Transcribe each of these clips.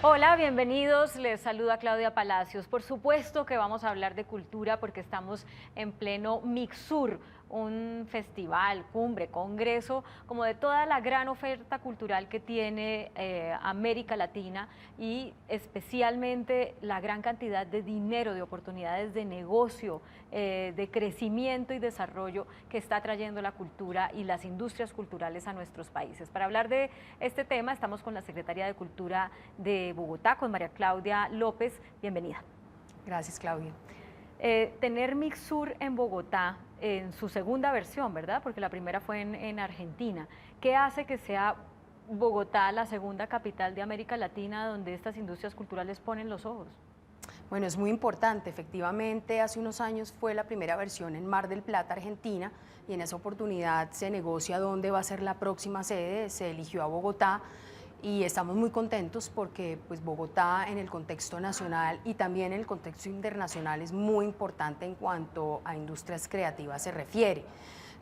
Hola, bienvenidos. Les saluda Claudia Palacios. Por supuesto que vamos a hablar de cultura porque estamos en pleno Mixur, un festival, cumbre, congreso, como de toda la gran oferta cultural que tiene América Latina y especialmente la gran cantidad de dinero, de oportunidades de negocio, de crecimiento y desarrollo que está trayendo la cultura y las industrias culturales a nuestros países. Para hablar de este tema estamos con la Secretaria de Cultura de Bogotá, con María Claudia López. Bienvenida. Gracias, Claudia. Tener Mixur en Bogotá, en su segunda versión, ¿verdad? Porque la primera fue en Argentina. ¿Qué hace que sea Bogotá la segunda capital de América Latina donde estas industrias culturales ponen los ojos? Bueno, es muy importante. Efectivamente, hace unos años fue la primera versión en Mar del Plata, Argentina, y en esa oportunidad se negocia dónde va a ser la próxima sede. Se eligió a Bogotá y estamos muy contentos porque pues, Bogotá en el contexto nacional y también en el contexto internacional es muy importante en cuanto a industrias creativas se refiere.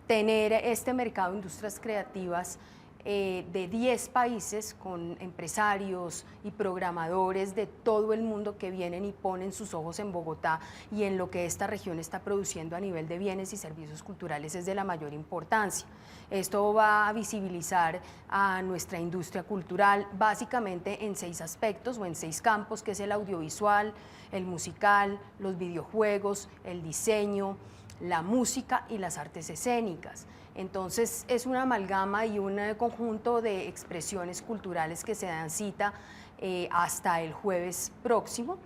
Tener este mercado de industrias creativas de 10 países con empresarios y programadores de todo el mundo que vienen y ponen sus ojos en Bogotá y en lo que esta región está produciendo a nivel de bienes y servicios culturales es de la mayor importancia. Esto va a visibilizar a nuestra industria cultural básicamente en 6 aspectos o en 6 campos, que es el audiovisual, el musical, los videojuegos, el diseño, la música y las artes escénicas. Entonces es una amalgama y un conjunto de expresiones culturales que se dan cita hasta el jueves próximo.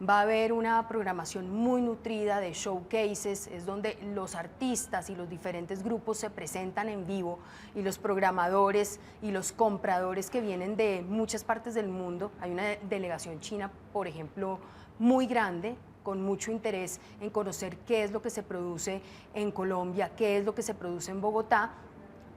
Va a haber una programación muy nutrida de showcases, es donde los artistas y los diferentes grupos se presentan en vivo y los programadores y los compradores que vienen de muchas partes del mundo. Hay una delegación china, por ejemplo, muy grande, con mucho interés en conocer qué es lo que se produce en Colombia, qué es lo que se produce en Bogotá,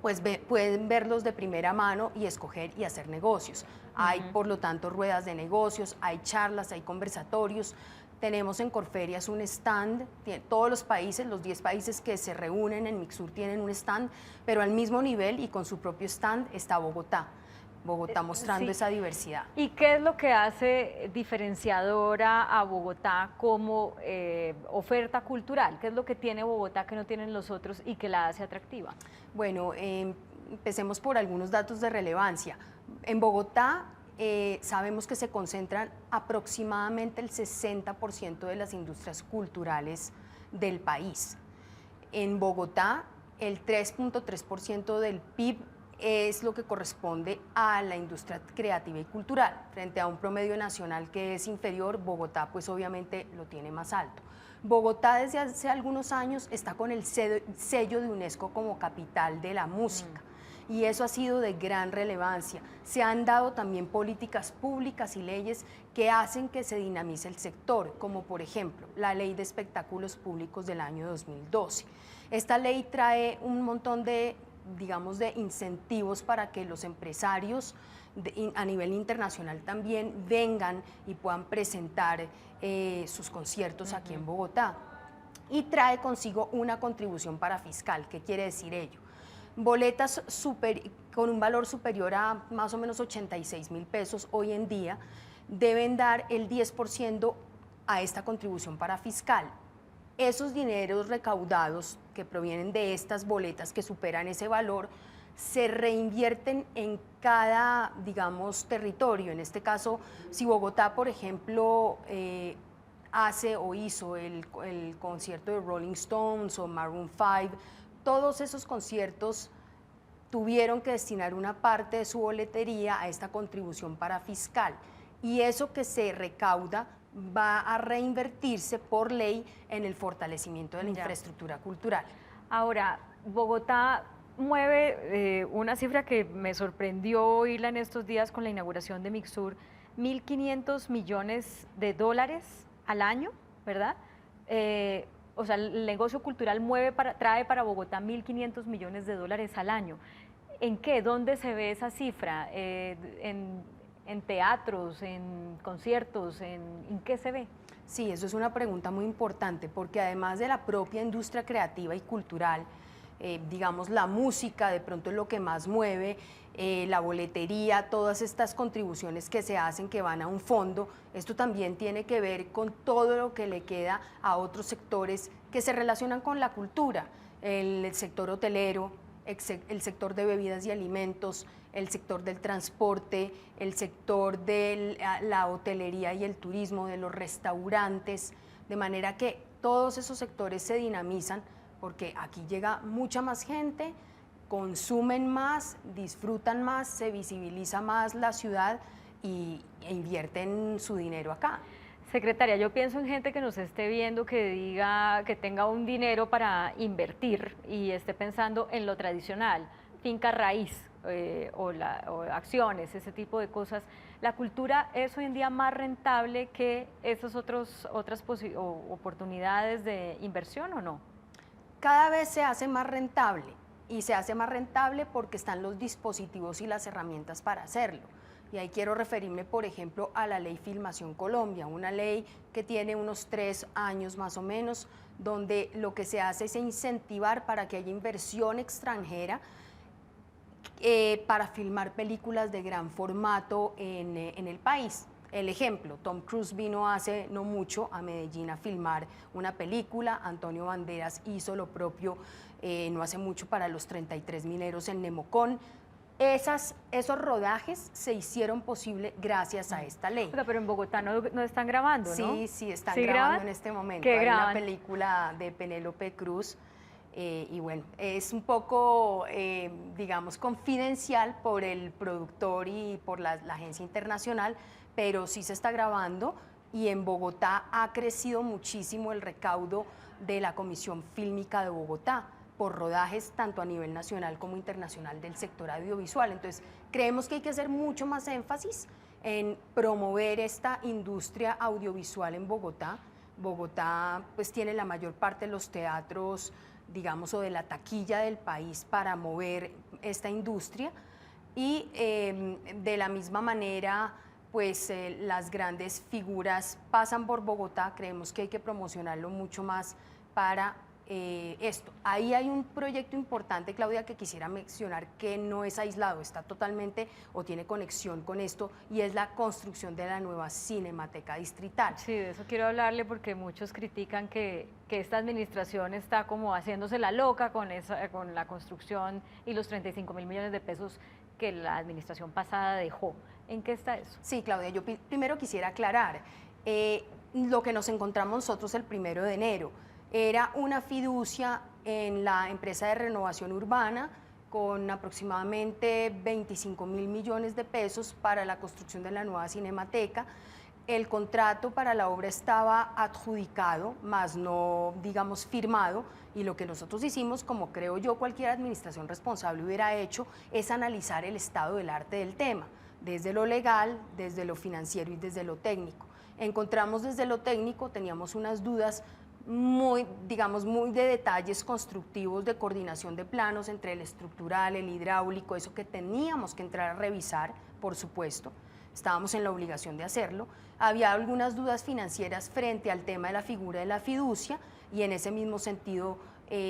pues pueden verlos de primera mano y escoger y hacer negocios. Hay, por lo tanto, ruedas de negocios, hay charlas, hay conversatorios. Tenemos en Corferias un stand, todos los países, los 10 países que se reúnen en Mixur tienen un stand, pero al mismo nivel y con su propio stand está Bogotá. Bogotá mostrando esa diversidad. ¿Y qué es lo que hace diferenciadora a Bogotá como oferta cultural? ¿Qué es lo que tiene Bogotá que no tienen los otros y que la hace atractiva? Bueno, empecemos por algunos datos de relevancia. En Bogotá sabemos que se concentran aproximadamente el 60% de las industrias culturales del país. En Bogotá, el 3.3% del PIB es lo que corresponde a la industria creativa y cultural. Frente a un promedio nacional que es inferior, Bogotá pues obviamente lo tiene más alto. Bogotá desde hace algunos años está con el sello de UNESCO como capital de la música. Y eso ha sido de gran relevancia. Se han dado también políticas públicas y leyes que hacen que se dinamice el sector, como por ejemplo la Ley de Espectáculos Públicos del año 2012. Esta ley trae un montón de, digamos, de incentivos para que los empresarios a nivel internacional también vengan y puedan presentar sus conciertos aquí en Bogotá. Y trae consigo una contribución para fiscal. ¿Qué quiere decir ello? Boletas con un valor superior a más o menos 86.000 pesos hoy en día deben dar el 10% a esta contribución para fiscal. Esos dineros recaudados que provienen de estas boletas que superan ese valor se reinvierten en cada, digamos, territorio. En este caso, si Bogotá, por ejemplo, hace o hizo el concierto de Rolling Stones o Maroon 5, todos esos conciertos tuvieron que destinar una parte de su boletería a esta contribución para fiscal. Y eso que se recauda va a reinvertirse por ley en el fortalecimiento de la infraestructura cultural. Ahora, Bogotá mueve una cifra que me sorprendió oírla en estos días con la inauguración de Mixur, 1.500 millones de dólares al año, ¿verdad? O sea, el negocio cultural trae para Bogotá 1.500 millones de dólares al año. ¿En qué? ¿Dónde se ve esa cifra? ¿En teatros, en conciertos, en qué se ve? Sí, eso es una pregunta muy importante porque además de la propia industria creativa y cultural, digamos la música de pronto es lo que más mueve la boletería, todas estas contribuciones que se hacen que van a un fondo. Esto también tiene que ver con todo lo que le queda a otros sectores que se relacionan con la cultura, el sector hotelero, el sector de bebidas y alimentos, el sector del transporte, el sector de la hotelería y el turismo, de los restaurantes, de manera que todos esos sectores se dinamizan porque aquí llega mucha más gente, consumen más, disfrutan más, se visibiliza más la ciudad e invierten su dinero acá. Secretaria, yo pienso en gente que nos esté viendo, que diga, que tenga un dinero para invertir y esté pensando en lo tradicional, finca raíz o acciones, ese tipo de cosas. ¿La cultura es hoy en día más rentable que esas otras oportunidades de inversión o no? Cada vez se hace más rentable y se hace más rentable porque están los dispositivos y las herramientas para hacerlo. Y ahí quiero referirme, por ejemplo, a la Ley Filmación Colombia, una ley que tiene unos 3 años más o menos, donde lo que se hace es incentivar para que haya inversión extranjera para filmar películas de gran formato en el país. El ejemplo, Tom Cruise vino hace no mucho a Medellín a filmar una película, Antonio Banderas hizo lo propio no hace mucho para los 33 mineros en Nemocón. Esos rodajes se hicieron posible gracias a esta ley. Pero en Bogotá no están grabando, ¿no? Sí, sí, están grabando en este momento. ¿Qué Hay graban? una película de Penélope Cruz y bueno, es un poco, digamos, confidencial por el productor y por la agencia internacional, pero sí se está grabando y en Bogotá ha crecido muchísimo el recaudo de la Comisión Fílmica de Bogotá por rodajes tanto a nivel nacional como internacional del sector audiovisual. Entonces, creemos que hay que hacer mucho más énfasis en promover esta industria audiovisual en Bogotá. Bogotá pues tiene la mayor parte de los teatros, digamos, o de la taquilla del país para mover esta industria y de la misma manera pues las grandes figuras pasan por Bogotá, creemos que hay que promocionarlo mucho más para esto. Ahí hay un proyecto importante, Claudia, que quisiera mencionar que no es aislado, está totalmente o tiene conexión con esto y es la construcción de la nueva Cinemateca Distrital. Sí, de eso quiero hablarle porque muchos critican que esta administración está como haciéndose la loca con la construcción y los 35.000 millones de pesos que la administración pasada dejó. ¿En qué está eso? Sí, Claudia, yo primero quisiera aclarar lo que nos encontramos nosotros el 1 de enero. Era una fiducia en la empresa de renovación urbana con aproximadamente 25.000 millones de pesos para la construcción de la nueva Cinemateca. El contrato para la obra estaba adjudicado, más no, digamos, firmado, y lo que nosotros hicimos, como creo yo cualquier administración responsable hubiera hecho, es analizar el estado del arte del tema, desde lo legal, desde lo financiero y desde lo técnico. Encontramos desde lo técnico, teníamos unas dudas muy, digamos, muy de detalles constructivos de coordinación de planos entre el estructural, el hidráulico, eso que teníamos que entrar a revisar, por supuesto, estábamos en la obligación de hacerlo. Había algunas dudas financieras frente al tema de la figura de la fiducia y en ese mismo sentido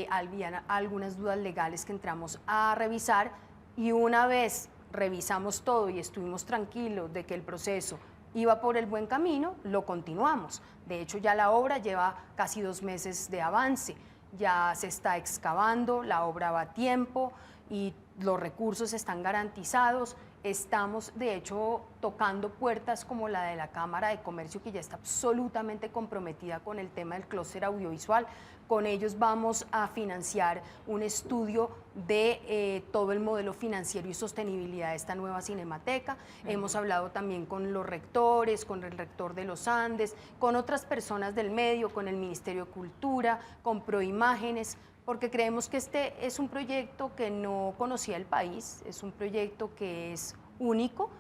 había algunas dudas legales que entramos a revisar y una vez revisamos todo y estuvimos tranquilos de que el proceso iba por el buen camino, lo continuamos. De hecho, ya la obra lleva casi 2 meses de avance, ya se está excavando, la obra va a tiempo y los recursos están garantizados. Estamos, de hecho, tocando puertas como la de la Cámara de Comercio, que ya está absolutamente comprometida con el tema del clúster audiovisual. Con ellos vamos a financiar un estudio de todo el modelo financiero y sostenibilidad de esta nueva Cinemateca. Hemos hablado también con los rectores, con el rector de los Andes, con otras personas del medio, con el Ministerio de Cultura, con Proimágenes, porque creemos que este es un proyecto que no conocía el país, es un proyecto que es único,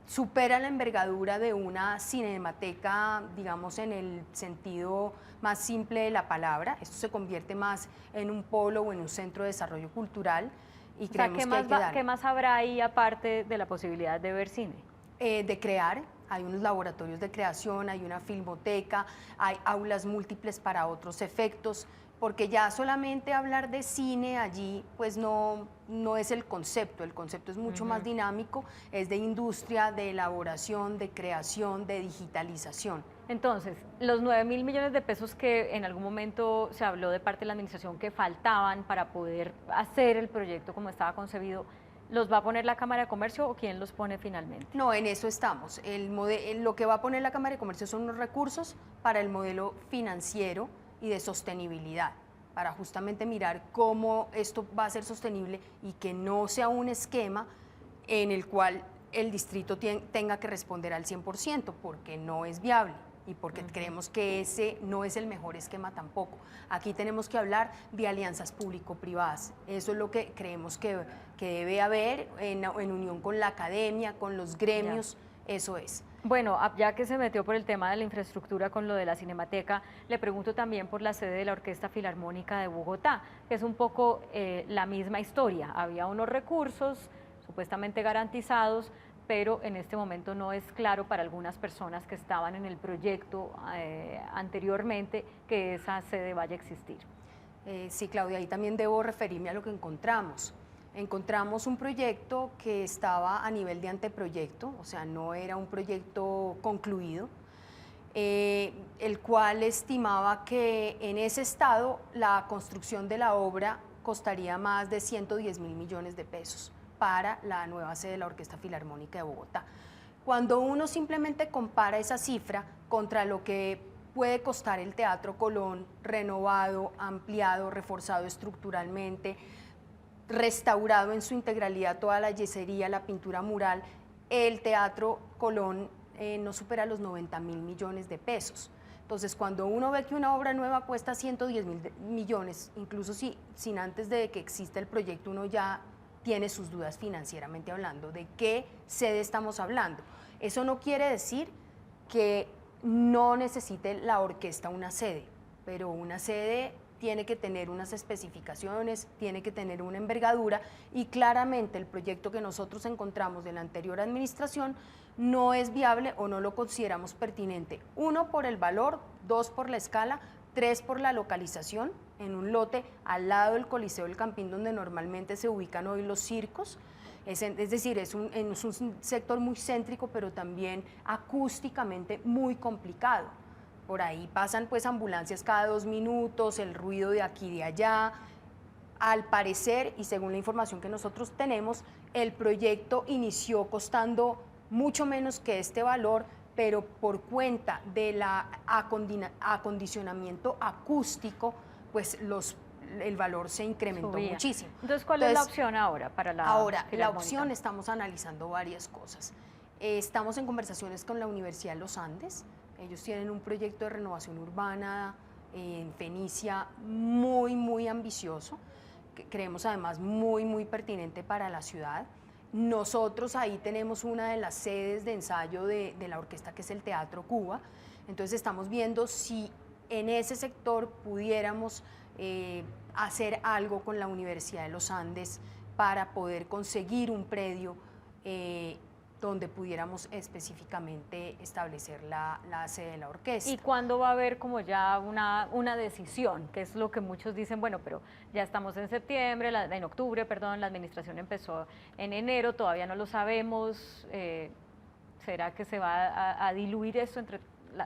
supera la envergadura de una cinemateca, digamos, en el sentido más simple de la palabra. Esto se convierte más en un polo o en un centro de desarrollo cultural y creemos que hay que darle. ¿Qué más habrá ahí aparte de la posibilidad de ver cine? De crear, hay unos laboratorios de creación, hay una filmoteca, hay aulas múltiples para otros efectos. porque ya solamente hablar de cine allí pues no es el concepto es mucho más dinámico, es de industria, de elaboración, de creación, de digitalización. Entonces, los 9.000 millones de pesos que en algún momento se habló de parte de la administración que faltaban para poder hacer el proyecto como estaba concebido, ¿los va a poner la Cámara de Comercio o quién los pone finalmente? No, en eso estamos. Lo que va a poner la Cámara de Comercio son unos recursos para el modelo financiero y de sostenibilidad, para justamente mirar cómo esto va a ser sostenible y que no sea un esquema en el cual el distrito tenga que responder al 100%, porque no es viable y porque creemos que ese no es el mejor esquema tampoco. Aquí tenemos que hablar de alianzas público-privadas, eso es lo que creemos que debe haber en unión con la academia, con los gremios, eso es. Bueno, ya que se metió por el tema de la infraestructura con lo de la Cinemateca, le pregunto también por la sede de la Orquesta Filarmónica de Bogotá, que es un poco la misma historia. Había unos recursos supuestamente garantizados, pero en este momento no es claro para algunas personas que estaban en el proyecto anteriormente que esa sede vaya a existir. Sí, Claudia, ahí también debo referirme a lo que encontramos. Encontramos un proyecto que estaba a nivel de anteproyecto, o sea, no era un proyecto concluido, el cual estimaba que en ese estado la construcción de la obra costaría más de 110.000 millones de pesos para la nueva sede de la Orquesta Filarmónica de Bogotá. Cuando uno simplemente compara esa cifra contra lo que puede costar el Teatro Colón, renovado, ampliado, reforzado estructuralmente, restaurado en su integralidad toda la yesería, la pintura mural, el Teatro Colón no supera los 90.000 millones de pesos. Entonces, cuando uno ve que una obra nueva cuesta 110.000 millones, incluso sin antes de que exista el proyecto, uno ya tiene sus dudas financieramente hablando. ¿De qué sede estamos hablando? Eso no quiere decir que no necesite la orquesta una sede, pero una sede tiene que tener unas especificaciones, tiene que tener una envergadura y claramente el proyecto que nosotros encontramos de la anterior administración no es viable o no lo consideramos pertinente. 1, por el valor, 2, por la escala, 3, por la localización, en un lote al lado del Coliseo del Campín donde normalmente se ubican hoy los circos. Es decir, es un sector muy céntrico, pero también acústicamente muy complicado. Por ahí pasan pues ambulancias cada 2 minutos, el ruido de aquí y de allá. Al parecer, y según la información que nosotros tenemos, el proyecto inició costando mucho menos que este valor, pero por cuenta del acondicionamiento acústico, pues el valor se incrementó muchísimo. Entonces, ¿cuál es la opción ahora para la Filarmónica? La opción, estamos analizando varias cosas. Estamos en conversaciones con la Universidad de los Andes. Ellos tienen un proyecto de renovación urbana en Fenicia muy ambicioso, que creemos además muy pertinente para la ciudad. Nosotros ahí tenemos una de las sedes de ensayo de la orquesta, que es el Teatro Cuba. Entonces estamos viendo si en ese sector pudiéramos hacer algo con la Universidad de los Andes para poder conseguir un predio donde pudiéramos específicamente establecer la sede de la orquesta. ¿Y cuándo va a haber como ya una decisión? Que es lo que muchos dicen, bueno, pero ya estamos en septiembre, en octubre, perdón, la administración empezó en enero, todavía no lo sabemos. ¿Será que se va a diluir esto entre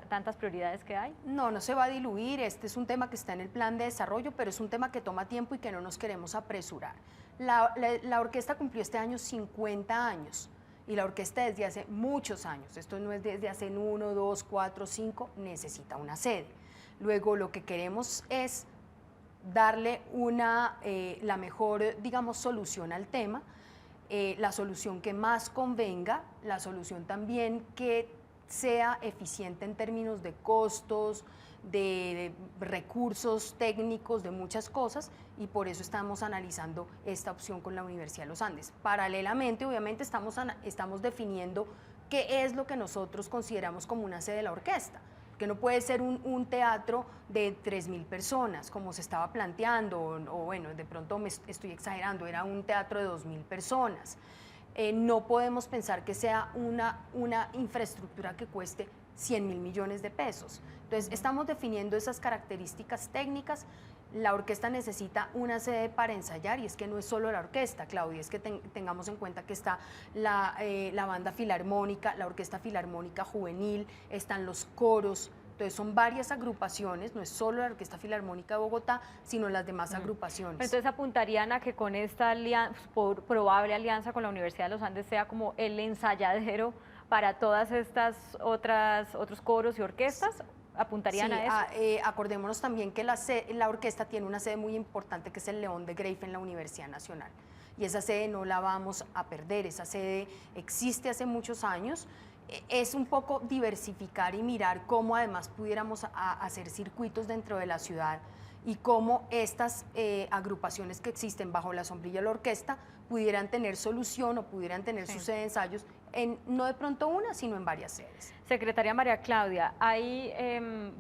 tantas prioridades que hay? No, no se va a diluir. Este es un tema que está en el plan de desarrollo, pero es un tema que toma tiempo y que no nos queremos apresurar. La orquesta cumplió este año 50 años. Y la orquesta desde hace muchos años, esto no es desde hace 1, 2, 4, 5, necesita una sede. Luego lo que queremos es darle la mejor, digamos, solución al tema, la solución que más convenga, la solución también que sea eficiente en términos de costos, de recursos técnicos, de muchas cosas, y por eso estamos analizando esta opción con la Universidad de los Andes. Paralelamente, obviamente, estamos definiendo qué es lo que nosotros consideramos como una sede de la orquesta, que no puede ser un teatro de 3.000 personas, como se estaba planteando, o bueno, de pronto me estoy exagerando, era un teatro de 2.000 personas. No podemos pensar que sea una infraestructura que cueste 100.000 millones de pesos. Entonces, estamos definiendo esas características técnicas La orquesta necesita una sede para ensayar y es que no es solo la orquesta, Claudia, es que tengamos en cuenta que está la banda filarmónica, la orquesta filarmónica juvenil, están los coros. Entonces son varias agrupaciones, no es solo la Orquesta Filarmónica de Bogotá, sino las demás agrupaciones. Entonces apuntarían a que con esta probable alianza con la Universidad de los Andes sea como el ensayadero para todas estas otros coros y orquestas. ¿Apuntarían a eso? Acordémonos también que la orquesta tiene una sede muy importante que es el León de Greiff en la Universidad Nacional. Y esa sede no la vamos a perder, esa sede existe hace muchos años. Es un poco diversificar y mirar cómo además pudiéramos hacer circuitos dentro de la ciudad y cómo estas agrupaciones que existen bajo la sombrilla de la orquesta pudieran tener solución o pudieran tener su sede de ensayos no de pronto una, sino en varias sedes. Secretaria María Claudia, ¿hay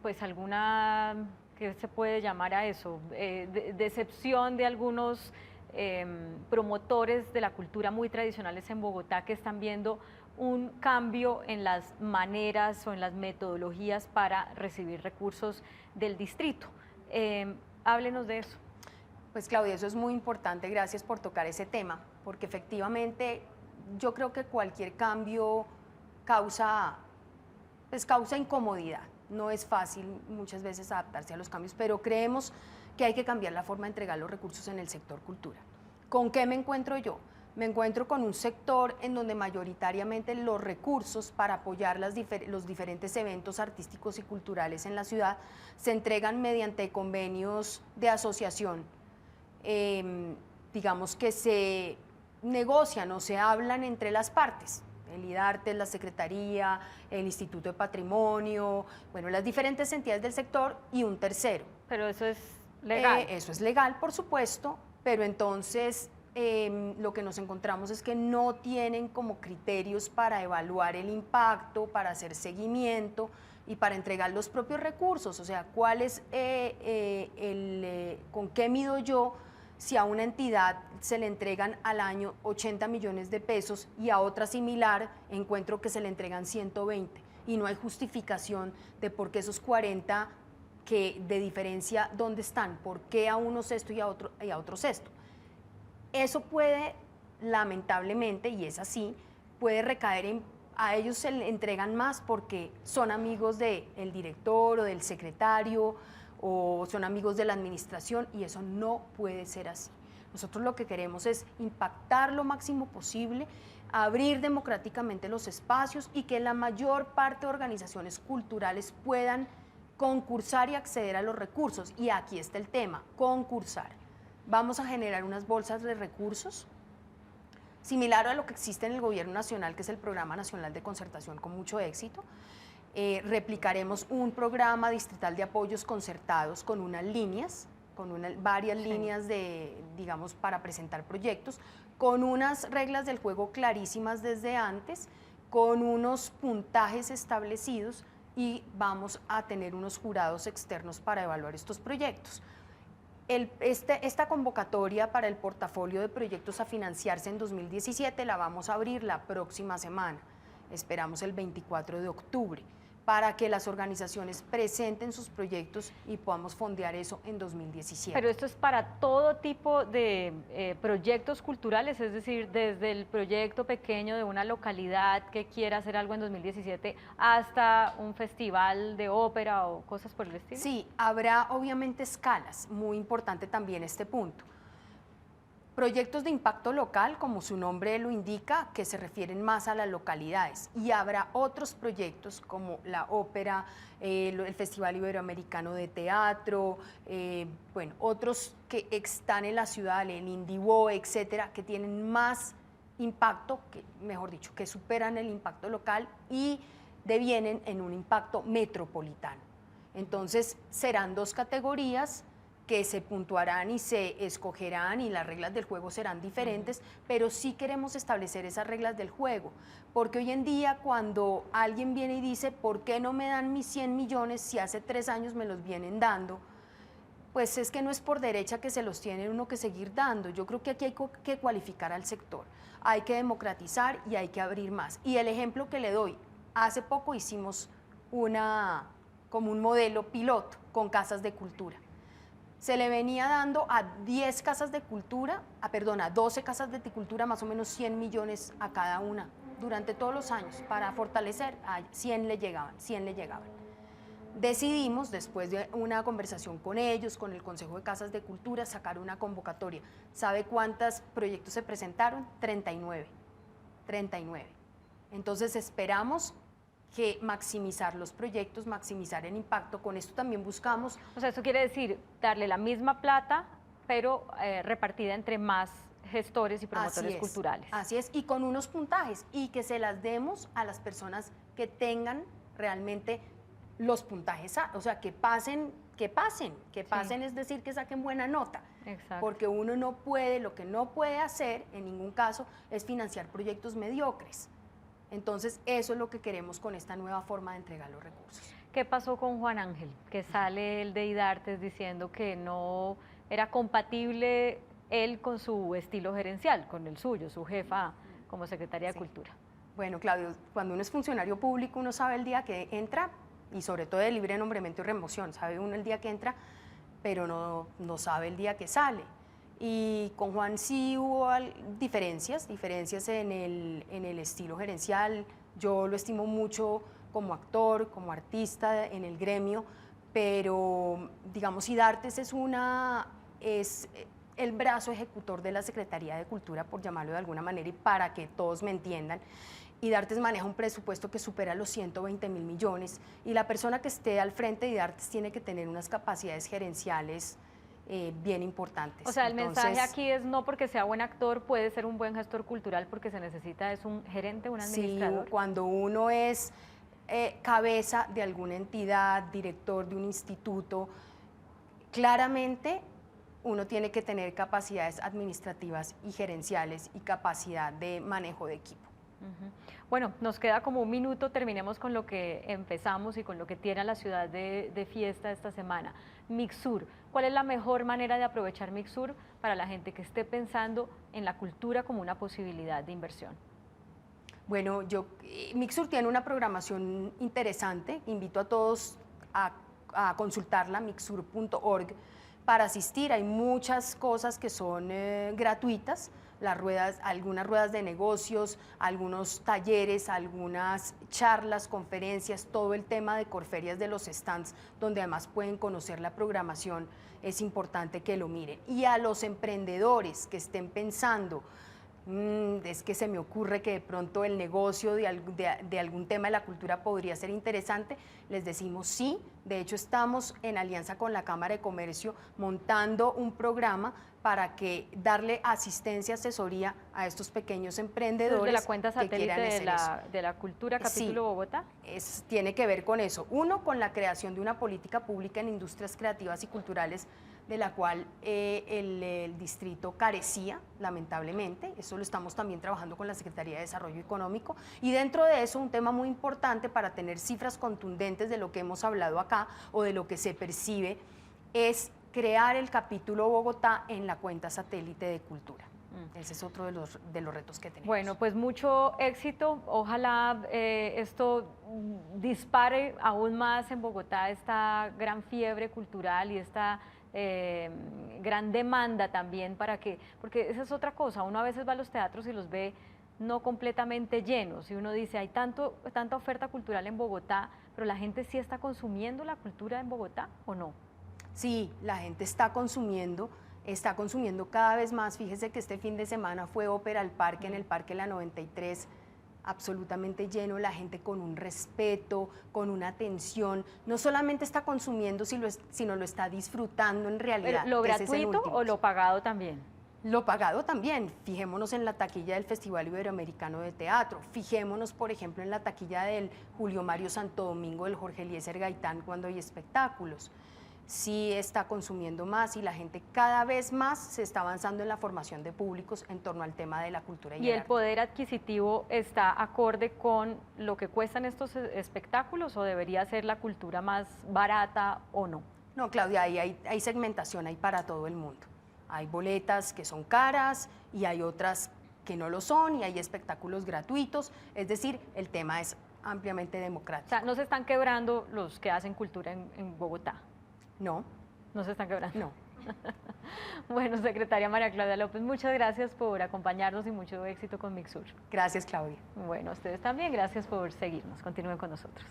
pues alguna, qué se puede llamar a eso, decepción de algunos promotores de la cultura muy tradicionales en Bogotá que están viendo un cambio en las maneras o en las metodologías para recibir recursos del distrito? Háblenos de eso. Pues Claudia, eso es muy importante, gracias por tocar ese tema, porque efectivamente yo creo que cualquier cambio causa incomodidad. No es fácil muchas veces adaptarse a los cambios, pero creemos que hay que cambiar la forma de entregar los recursos en el sector cultura. ¿Con qué me encuentro yo? Me encuentro con un sector en donde mayoritariamente los recursos para apoyar los diferentes eventos artísticos y culturales en la ciudad se entregan mediante convenios de asociación, digamos que se negocian o se hablan entre las partes. El IDARTES, la Secretaría, el Instituto de Patrimonio, bueno, las diferentes entidades del sector y un tercero. Pero eso es legal. Eso es legal, por supuesto, pero entonces lo que nos encontramos es que no tienen como criterios para evaluar el impacto, para hacer seguimiento y para entregar los propios recursos. O sea, ¿cuál es con qué mido yo si a una entidad se le entregan al año 80 millones de pesos y a otra similar encuentro que se le entregan 120 y no hay justificación de por qué esos 40 de diferencia, ¿dónde están? ¿Por qué a unos esto y a otros esto? Eso puede, lamentablemente, y es así, puede recaer a ellos se le entregan más porque son amigos del director o del secretario o son amigos de la administración y eso no puede ser así. Nosotros lo que queremos es impactar lo máximo posible, abrir democráticamente los espacios y que la mayor parte de organizaciones culturales puedan concursar y acceder a los recursos. Y aquí está el tema, concursar. Vamos a generar unas bolsas de recursos similar a lo que existe en el Gobierno Nacional, que es el Programa Nacional de Concertación con mucho éxito. Replicaremos un programa distrital de apoyos concertados con unas líneas, varias líneas digamos, para presentar proyectos, con unas reglas del juego clarísimas desde antes, con unos puntajes establecidos y vamos a tener unos jurados externos para evaluar estos proyectos. Esta convocatoria para el portafolio de proyectos a financiarse en 2017 la vamos a abrir la próxima semana, esperamos el 24 de octubre, para que las organizaciones presenten sus proyectos y podamos fondear eso en 2017. Pero esto es para todo tipo de proyectos culturales, es decir, desde el proyecto pequeño de una localidad que quiera hacer algo en 2017 hasta un festival de ópera o cosas por el estilo. Sí, habrá obviamente escalas, muy importante también este punto. Proyectos de impacto local, como su nombre lo indica, que se refieren más a las localidades, y habrá otros proyectos como la ópera, el Festival Iberoamericano de Teatro, bueno, otros que están en la ciudad, el Indivo, etcétera, que tienen más impacto, mejor dicho, que superan el impacto local y devienen en un impacto metropolitano. Entonces, serán dos categorías que se puntuarán y se escogerán y las reglas del juego serán diferentes, pero sí queremos establecer esas reglas del juego, porque hoy en día cuando alguien viene y dice, ¿por qué no me dan mis 100 millones si hace 3 años me los vienen dando? Pues es que no es por derecha que se los tiene uno que seguir dando. Yo creo que aquí hay que cualificar al sector, hay que democratizar y hay que abrir más. Y el ejemplo que le doy, hace poco hicimos como un modelo piloto con casas de cultura. se le venía dando a 10 casas de cultura, a 12 casas de cultura, más o menos 100 millones a cada una durante todos los años para fortalecer, a 100 le llegaban. Decidimos, después de una conversación con ellos, con el Consejo de Casas de Cultura, sacar una convocatoria. ¿Sabe cuántos proyectos se presentaron? 39. Entonces esperamos que maximizar los proyectos, maximizar el impacto. Con esto también buscamos... O sea, eso quiere decir darle la misma plata, pero repartida entre más gestores y promotores culturales. Así es, y con unos puntajes, y que se las demos a las personas que tengan realmente los puntajes, o sea, que pasen, es decir, que saquen buena nota. Exacto. Porque uno no puede, lo que no puede hacer en ningún caso es financiar proyectos mediocres. Entonces, eso es lo que queremos con esta nueva forma de entregar los recursos. ¿Qué pasó con Juan Ángel? Que sale el de IDARTES diciendo que no era compatible él con su estilo gerencial, con el suyo, su jefa como secretaria de Cultura. Bueno, Claudio, cuando uno es funcionario público, uno sabe el día que entra, y sobre todo de libre nombramiento y remoción, sabe uno el día que entra, pero no sabe el día que sale. Y con Juan sí hubo diferencias en el estilo gerencial. Yo lo estimo mucho como actor, como artista en el gremio, pero digamos IDARTES es el brazo ejecutor de la Secretaría de Cultura, por llamarlo de alguna manera, y para que todos me entiendan. IDARTES maneja un presupuesto que supera los 120.000 millones, y la persona que esté al frente de IDARTES tiene que tener unas capacidades gerenciales bien importantes. O sea, el mensaje aquí es no porque sea buen actor puede ser un buen gestor cultural, porque se necesita es un gerente, un administrador. Sí, cuando uno es cabeza de alguna entidad, director de un instituto, claramente uno tiene que tener capacidades administrativas y gerenciales y capacidad de manejo de equipo. Bueno, nos queda como un minuto, terminemos con lo que empezamos y con lo que tiene la ciudad de fiesta esta semana. Mixur, ¿cuál es la mejor manera de aprovechar Mixur para la gente que esté pensando en la cultura como una posibilidad de inversión? Bueno, Mixur tiene una programación interesante, invito a todos a consultarla, mixur.org, para asistir. Hay muchas cosas que son gratuitas, algunas ruedas de negocios, algunos talleres, algunas charlas, conferencias, todo el tema de Corferias de los stands, donde además pueden conocer la programación, es importante que lo miren. Y a los emprendedores que estén pensando, es que se me ocurre que de pronto el negocio de algún tema de la cultura podría ser interesante, les decimos sí. De hecho, estamos en alianza con la Cámara de Comercio montando un programa para darle asistencia, asesoría a estos pequeños emprendedores. ¿De la cuenta satélite de la cultura capítulo Bogotá? Tiene que ver con eso. Uno, con la creación de una política pública en industrias creativas y culturales, de la cual el distrito carecía, lamentablemente. Eso lo estamos también trabajando con la Secretaría de Desarrollo Económico. Y dentro de eso, un tema muy importante para tener cifras contundentes de lo que hemos hablado acá o de lo que se percibe, es crear el capítulo Bogotá en la cuenta satélite de cultura. Ese es otro de los retos que tenemos. Bueno, pues mucho éxito. Ojalá esto dispare aún más en Bogotá esta gran fiebre cultural y esta gran demanda también porque esa es otra cosa, uno a veces va a los teatros y los ve no completamente llenos y uno dice, hay tanta oferta cultural en Bogotá, pero la gente sí está consumiendo la cultura en Bogotá ¿o no? Sí, la gente está consumiendo cada vez más. Fíjese que este fin de semana fue Ópera al Parque, en el Parque La 93, absolutamente lleno, la gente con un respeto, con una atención, no solamente está consumiendo, sino lo está disfrutando en realidad. ¿Lo gratuito o lo pagado también? Lo pagado también. Fijémonos en la taquilla del Festival Iberoamericano de Teatro, fijémonos, por ejemplo, en la taquilla del Julio Mario Santo Domingo, del Jorge Eliezer Gaitán, cuando hay espectáculos. Sí está consumiendo más y la gente cada vez más se está avanzando en la formación de públicos en torno al tema de la cultura y el arte. ¿Poder adquisitivo está acorde con lo que cuestan estos espectáculos o debería ser la cultura más barata o no? No, Claudia, ahí hay segmentación, hay para todo el mundo. Hay boletas que son caras y hay otras que no lo son y hay espectáculos gratuitos, es decir, el tema es ampliamente democrático. O sea, no se están quebrando los que hacen cultura en Bogotá. No. ¿No se están quebrando? No. Bueno, secretaria María Claudia López, muchas gracias por acompañarnos y mucho éxito con Mixur. Gracias, Claudia. Bueno, ustedes también, gracias por seguirnos. Continúen con nosotros.